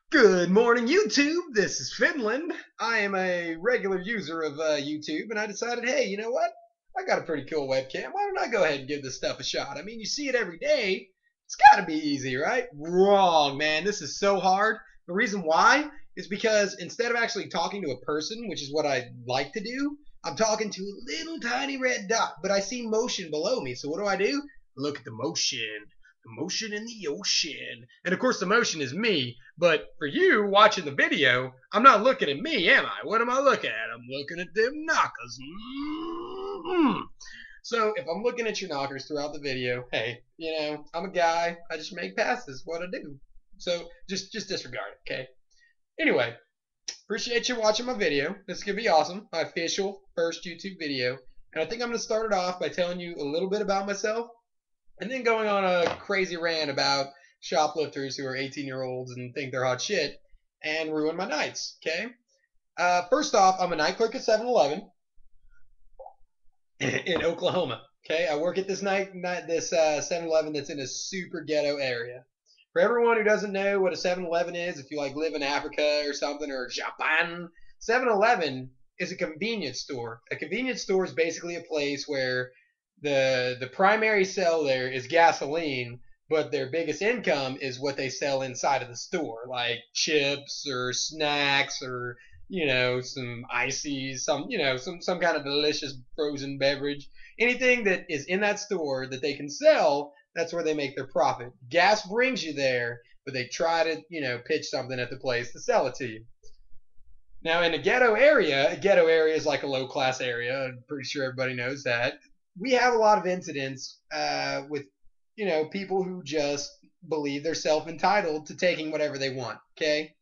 Good morning, YouTube. This is Finland. I am a regular user of YouTube, and I decided, hey, you know what? I got a pretty cool webcam. Why don't I go ahead and give this stuff a shot? I mean, you see it every day. It's got to be easy, right? Wrong, man. This is so hard. The reason why is because instead of actually talking to a person, which is what I like to do, I'm talking to a little tiny red dot, but I see motion below me. So what do? Look at the motion. The motion in the ocean. And of course, the motion is me. But for you watching the video, I'm not looking at me, am I? What am I looking at? I'm looking at them knockers. Mm-hmm. So if I'm looking at your knockers throughout the video, hey, I'm a guy. I just make passes. What I do. So just disregard it, okay? Anyway, appreciate you watching my video. This is gonna be awesome. My official first YouTube video. And I think I'm gonna start it off by telling you a little bit about myself and then going on a crazy rant about shoplifters who are 18-year-olds and think they're hot shit and ruin my nights, okay? First off, I'm a night clerk at 7-Eleven in Oklahoma, okay? I work at this 7-Eleven that's in a super ghetto area. For everyone who doesn't know what a 7-Eleven is, if you like live in Africa or something or Japan, 7-Eleven is a convenience store. A convenience store is basically a place where the primary sell there is gasoline, but their biggest income is what they sell inside of the store, like chips or snacks or some ices, some kind of delicious frozen beverage. Anything that is in that store that they can sell, that's where they make their profit. Gas brings you there, but they try to pitch something at the place to sell it to you. Now, in a ghetto area is like a low class area. I'm pretty sure everybody knows that. We have a lot of incidents with people who just believe they're self entitled to taking whatever they want. Okay.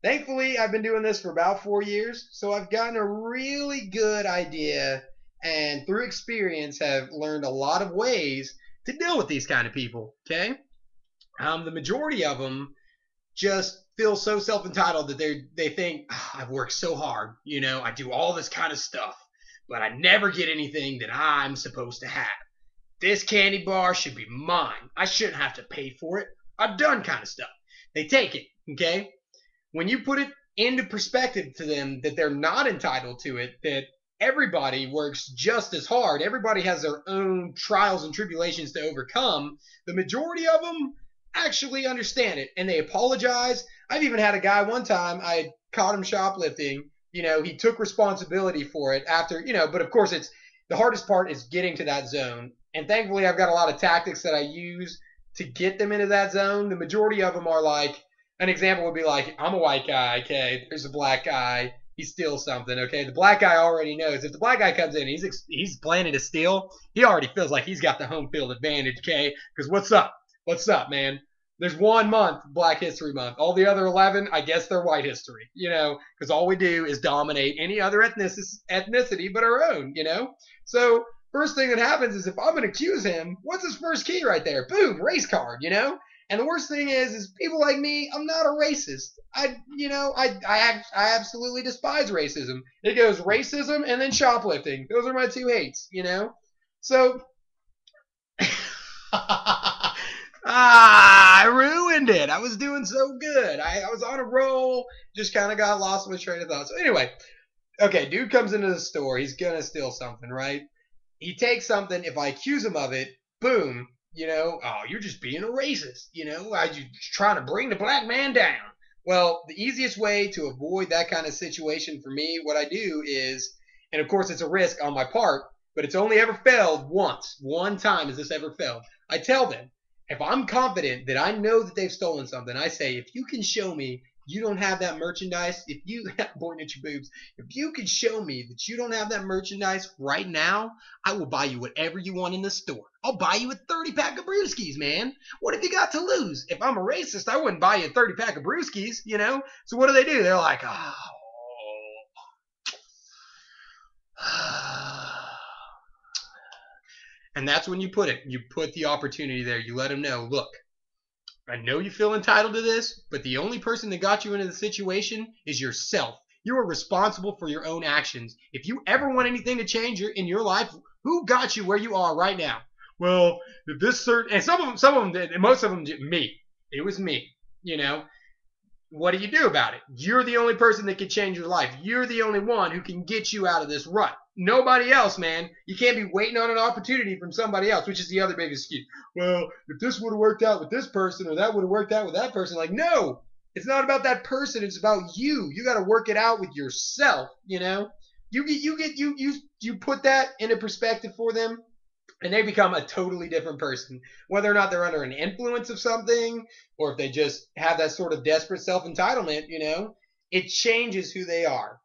Thankfully, I've been doing this for about 4 years, so I've gotten a really good idea, and through experience, have learned a lot of ways to deal with these kind of people. Okay. The majority of them just feel so self entitled that they think, I've worked so hard, I do all this kind of stuff, but I never get anything that I'm supposed to have. This candy bar should be mine. I shouldn't have to pay for it. I've done kind of stuff. They take it, okay? When you put it into perspective to them that they're not entitled to it, that everybody works just as hard, everybody has their own trials and tribulations to overcome, the majority of them actually understand it and they apologize. I've even had a guy one time, I caught him shoplifting. He took responsibility for it after, but of course it's the hardest part is getting to that zone. And thankfully I've got a lot of tactics that I use to get them into that zone. The majority of them are like, an example would be like, I'm a white guy, okay, there's a black guy, he steals something, okay. The black guy already knows. If the black guy comes in, he's planning to steal, he already feels like he's got the home field advantage, okay, because what's up? What's up, man? There's 1 month, Black History Month. All the other 11, I guess they're white history, because all we do is dominate any other ethnicity but our own, So first thing that happens is if I'm going to accuse him, what's his first key right there? Boom, race card, And the worst thing is people like me, I'm not a racist. I absolutely despise racism. It goes racism and then shoplifting. Those are my two hates, So I ruined it. I was doing so good. I was on a roll. Just kind of got lost in my train of thought. So anyway, okay, dude comes into the store. He's going to steal something, right? He takes something. If I accuse him of it, boom, oh, you're just being a racist. You're trying to bring the black man down. Well, the easiest way to avoid that kind of situation for me, what I do is, and of course it's a risk on my part, but it's only ever failed once. One time has this ever failed. I tell them, if I'm confident that I know that they've stolen something, I say, if you can show me you don't have that merchandise, if you pointing at your boobs, if you can show me that you don't have that merchandise right now, I will buy you whatever you want in the store. I'll buy you a 30-pack of brewskis, man. What have you got to lose? If I'm a racist, I wouldn't buy you a 30-pack of brewskis, So what do? They're like, oh. And that's when you put it. You put the opportunity there. You let them know, look, I know you feel entitled to this, but the only person that got you into the situation is yourself. You are responsible for your own actions. If you ever want anything to change in your life, who got you where you are right now? Well, this certain, and some of them did, and most of them did me. It was me, what do you do about it? You're the only person that can change your life. You're the only one who can get you out of this rut. Nobody else, man. You can't be waiting on an opportunity from somebody else, which is the other big excuse. Well, if this would have worked out with this person or that would have worked out with that person, like, no, it's not about that person. It's about you. You got to work it out with yourself. You know, you put that into perspective for them, and they become a totally different person. Whether or not they're under an influence of something, or if they just have that sort of desperate self-entitlement, you know, it changes who they are.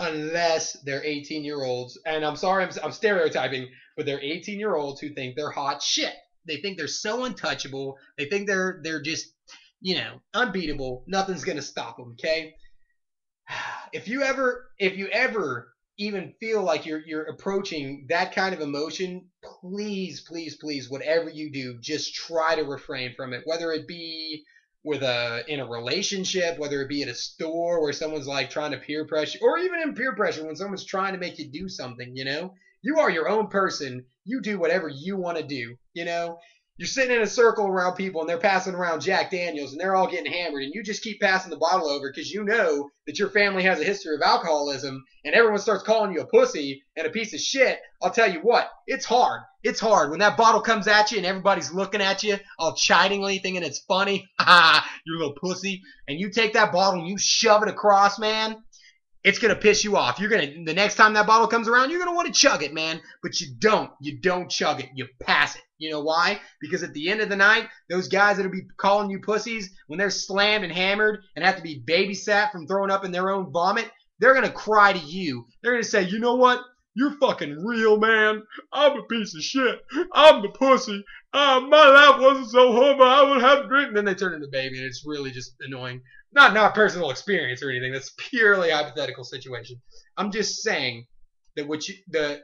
Unless they're 18-year-olds, and I'm sorry, I'm stereotyping, but they're 18-year-olds who think they're hot shit. They think they're so untouchable. They think they're just, you know, unbeatable. Nothing's gonna stop them. Okay. If you ever even feel like you're approaching that kind of emotion, please, please, please, whatever you do, just try to refrain from it. Whether it be in a relationship, whether it be at a store where someone's like trying to peer pressure, or even in peer pressure when someone's trying to make you do something, you know? You are your own person. You do whatever you want to do, you know? You're sitting in a circle around people and they're passing around Jack Daniels and they're all getting hammered, and you just keep passing the bottle over because you know that your family has a history of alcoholism, and everyone starts calling you a pussy and a piece of shit. I'll tell you what, it's hard. It's hard when that bottle comes at you and everybody's looking at you all chidingly thinking it's funny. Ha, you little pussy. And you take that bottle and you shove it across, man. It's going to piss you off. The next time that bottle comes around, you're going to want to chug it, man. But you don't chug it. You pass it. You know why? Because at the end of the night, those guys that'll be calling you pussies, when they're slammed and hammered and have to be babysat from throwing up in their own vomit, they're going to cry to you. They're going to say, you know what? You're fucking real, man. I'm a piece of shit. I'm the pussy. My life wasn't so hard, I would have drinking. Then they turn into baby, and it's really just annoying. Not personal experience or anything. That's purely hypothetical situation. I'm just saying that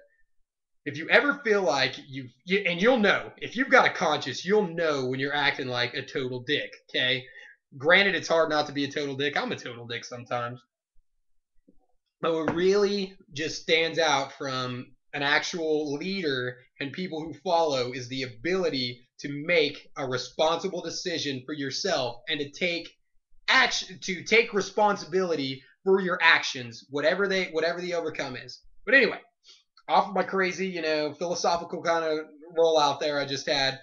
if you ever feel like and you'll know, if you've got a conscience, you'll know when you're acting like a total dick, okay? Granted, it's hard not to be a total dick. I'm a total dick sometimes. But what really just stands out from an actual leader and people who follow is the ability to make a responsible decision for yourself and to take responsibility for your actions, whatever the outcome is. But anyway, off of my crazy, you know, philosophical kind of roll out there I just had.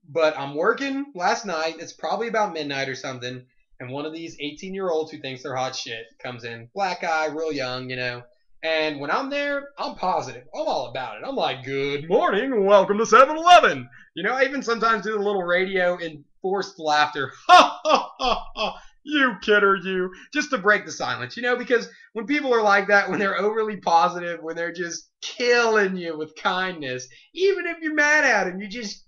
But I'm working last night. It's probably about midnight or something. And one of these 18-year-olds who thinks they're hot shit comes in. Black guy, real young, you know. And when I'm there, I'm positive. I'm all about it. I'm like, good morning, welcome to 7-Eleven. You know, I even sometimes do a little radio in forced laughter. Ha, ha, ha, ha. You kidder, you. Just to break the silence, you know, because when people are like that, when they're overly positive, when they're just killing you with kindness, even if you're mad at them, you just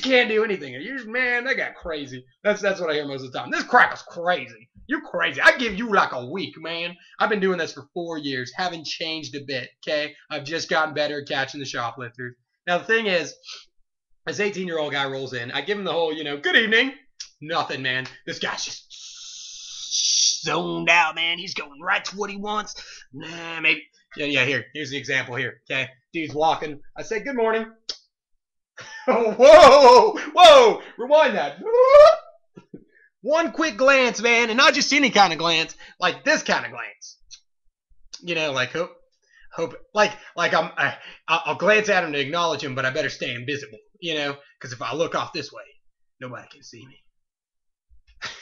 can't do anything. You're just, man, that got crazy. That's what I hear most of the time. This crap is crazy. You're crazy. I give you like a week, man. I've been doing this for 4 years. Haven't changed a bit, okay? I've just gotten better at catching the shoplifters. Now, the thing is, this 18-year-old guy rolls in. I give him the whole, you know, good evening. Nothing, man. This guy's just zoned out, man. He's going right to what he wants. Nah, maybe. Yeah, here's the example here, okay? Dude's walking. I say, good morning. Oh, whoa, rewind that. One quick glance, man, and not just any kind of glance, like this kind of glance. You know, like hope, like I'll glance at him to acknowledge him, but I better stay invisible, you know, because if I look off this way, nobody can see me.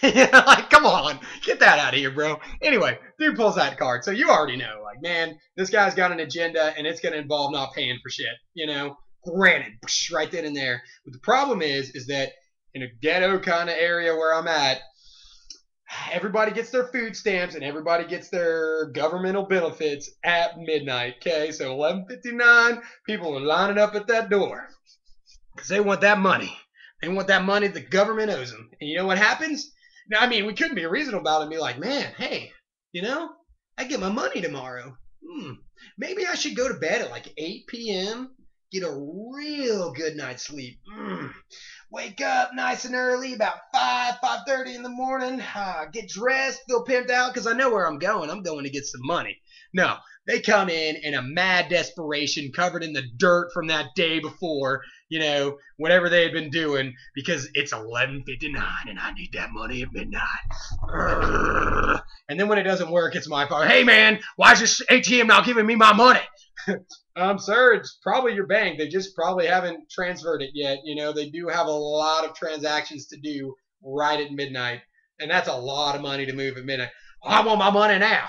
Like, come on, get that out of here, bro. Anyway, dude pulls that card, so you already know, like, man, this guy's got an agenda, and it's gonna involve not paying for shit, you know. Granted, right then and there. But the problem is that in a ghetto kind of area where I'm at, everybody gets their food stamps and everybody gets their governmental benefits at midnight. Okay, so 11:59, people are lining up at that door because they want that money. They want that money the government owes them. And you know what happens? Now, I mean, we couldn't be reasonable about it and be like, man, hey, you know, I get my money tomorrow. Maybe I should go to bed at like 8 p.m., get a real good night's sleep. Wake up nice and early, about 5:30 in the morning. Get dressed, feel pimped out, because I know where I'm going. I'm going to get some money. No, they come in a mad desperation, covered in the dirt from that day before, whatever they had been doing, because it's 11:59 and I need that money at midnight. And then when it doesn't work, it's my fault. Hey, man, why is this ATM not giving me my money? Sir, it's probably your bank. They just probably haven't transferred it yet. They do have a lot of transactions to do right at midnight. And that's a lot of money to move at midnight. I want my money now.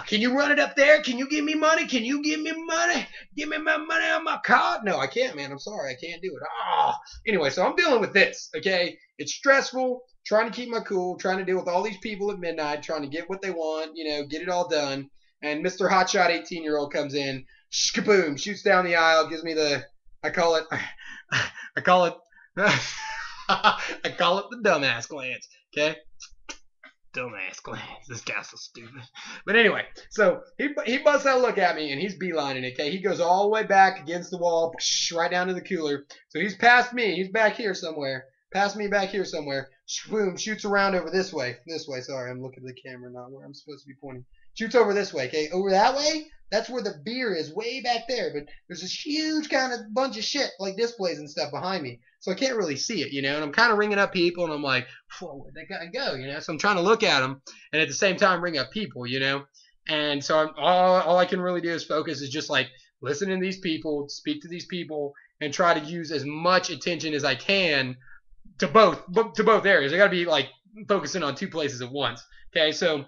Can you run it up there? Can you give me money? Can you give me money? Give me my money on my card? No, I can't, man. I'm sorry. I can't do it. Anyway, so I'm dealing with this, okay? It's stressful, trying to keep my cool, trying to deal with all these people at midnight, trying to get what they want, get it all done. And Mr. Hotshot 18-year-old comes in, kaboom, shoots down the aisle, gives me I call it I call it the dumbass glance, okay? Dumbass glance. This guy's so stupid. But anyway, so he busts that look at me and he's beelining it, okay? He goes all the way back against the wall, right down to the cooler. So he's past me. He's back here somewhere. Past me back here somewhere. Boom, shoots around over this way. Sorry, I'm looking at the camera, not where I'm supposed to be pointing. Shoots over this way, okay? Over that way, that's where the beer is, way back there. But there's this huge kind of bunch of shit, like displays and stuff behind me. So I can't really see it, And I'm kind of ringing up people, and I'm like, where'd that guy go, So I'm trying to look at him, and at the same time ring up people, And so all I can really do is focus is just like listen to these people, speak to these people, and try to use as much attention as I can to both areas. I got to be like focusing on two places at once. Okay, so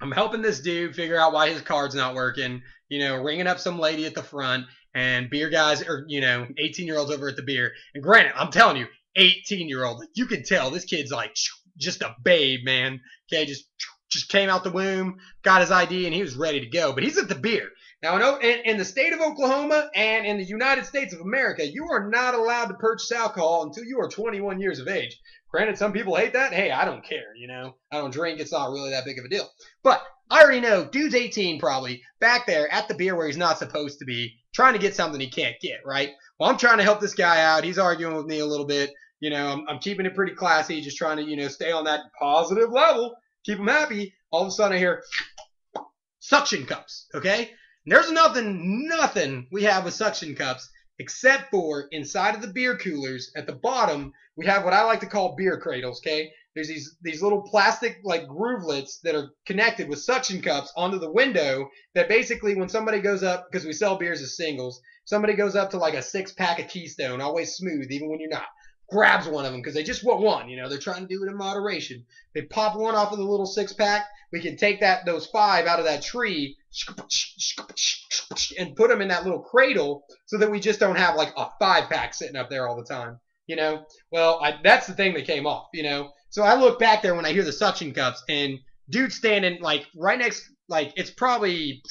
I'm helping this dude figure out why his card's not working, ringing up some lady at the front, and beer guys, or 18-year-olds over at the beer. And granted, I'm telling you, 18-year-old, you can tell this kid's like just a babe, man. Okay, just came out the womb, got his ID, and he was ready to go. But he's at the beer. Now, in the state of Oklahoma and in the United States of America, you are not allowed to purchase alcohol until you are 21 years of age. Granted, some people hate that. Hey, I don't care, I don't drink. It's not really that big of a deal. But I already know dude's 18 probably, back there at the beer where he's not supposed to be, trying to get something he can't get, right? Well, I'm trying to help this guy out. He's arguing with me a little bit. I'm keeping it pretty classy, just trying to, stay on that positive level, keep him happy. All of a sudden I hear suction cups, okay? And there's nothing we have with suction cups except for inside of the beer coolers at the bottom, we have what I like to call beer cradles, okay? There's these little plastic like groovelets that are connected with suction cups onto the window that basically when somebody goes up, because we sell beers as singles, somebody goes up to like a 6-pack of Keystone, always smooth even when you're not, grabs one of them because they just want one, they're trying to do it in moderation. They pop one off of the little 6-pack, we can take those 5 out of that tree and put them in that little cradle so that we just don't have like a 5-pack sitting up there all the time, Well, that's the thing that came off, So I look back there when I hear the suction cups and dude standing like right next, like it's probably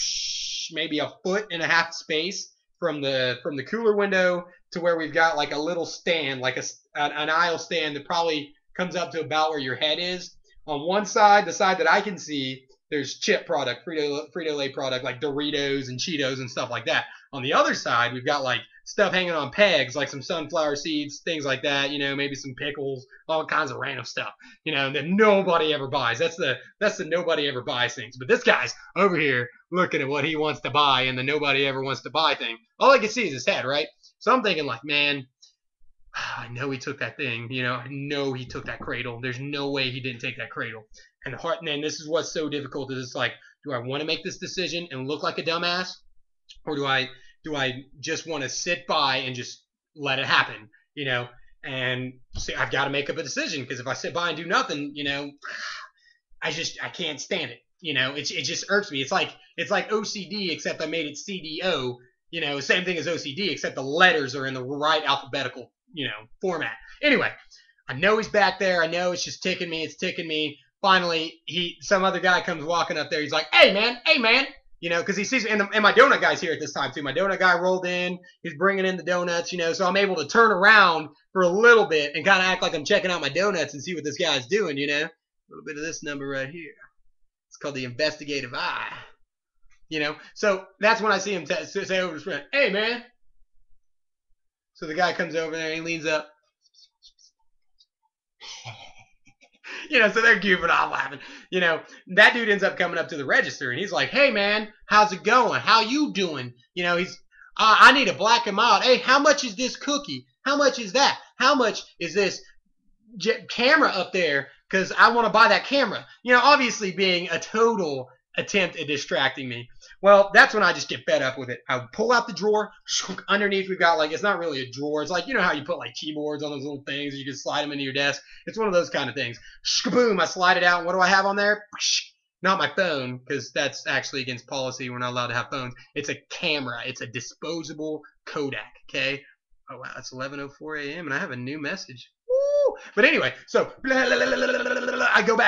maybe 1.5 foot space from the cooler window to where we've got like a little stand, like an aisle stand that probably comes up to about where your head is. On one side, the side that I can see, there's chip product, Frito-Lay product, like Doritos and Cheetos and stuff like that. On the other side, we've got like stuff hanging on pegs, like some sunflower seeds, things like that, maybe some pickles, all kinds of random stuff, that nobody ever buys. That's the nobody ever buys things. But this guy's over here looking at what he wants to buy and the nobody ever wants to buy thing. All I can see is his head, right? So I'm thinking like, man, I know he took that thing, I know he took that cradle. There's no way he didn't take that cradle. And this is what's so difficult, is it's like, do I want to make this decision and look like a dumbass? Or do I just want to sit by and just let it happen, and see, I've got to make up a decision, because if I sit by and do nothing, I can't stand it. It just irks me. It's like OCD, except I made it CDO, same thing as OCD, except the letters are in the right alphabetical, format. Anyway, I know he's back there. I know it's just ticking me. It's ticking me. Finally, some other guy comes walking up there. He's like, hey, man, because he sees, and my donut guy's here at this time, too. My donut guy rolled in. He's bringing in the donuts, so I'm able to turn around for a little bit and kind of act like I'm checking out my donuts and see what this guy's doing, A little bit of this number right here. It's called the investigative eye, So that's when I see him say over to his friend, hey, man. So the guy comes over there and he leans up. So they're goofing off laughing. That dude ends up coming up to the register and he's like, hey man, how's it going? How you doing? I need a black and mild. Hey, how much is this cookie? How much is that? How much is this camera up there? Because I want to buy that camera. Obviously being a total attempt at distracting me. Well, that's when I just get fed up with it. I pull out the drawer. Underneath, we've got it's not really a drawer. It's how you put keyboards on those little things. You can slide them into your desk. It's one of those kind of things. Boom, I slide it out. And what do I have on there? Not my phone, because that's actually against policy. We're not allowed to have phones. It's a camera. It's a disposable Kodak, okay? Oh, wow, it's 11:04 a.m. and I have a new message. Woo! But anyway, so I go back.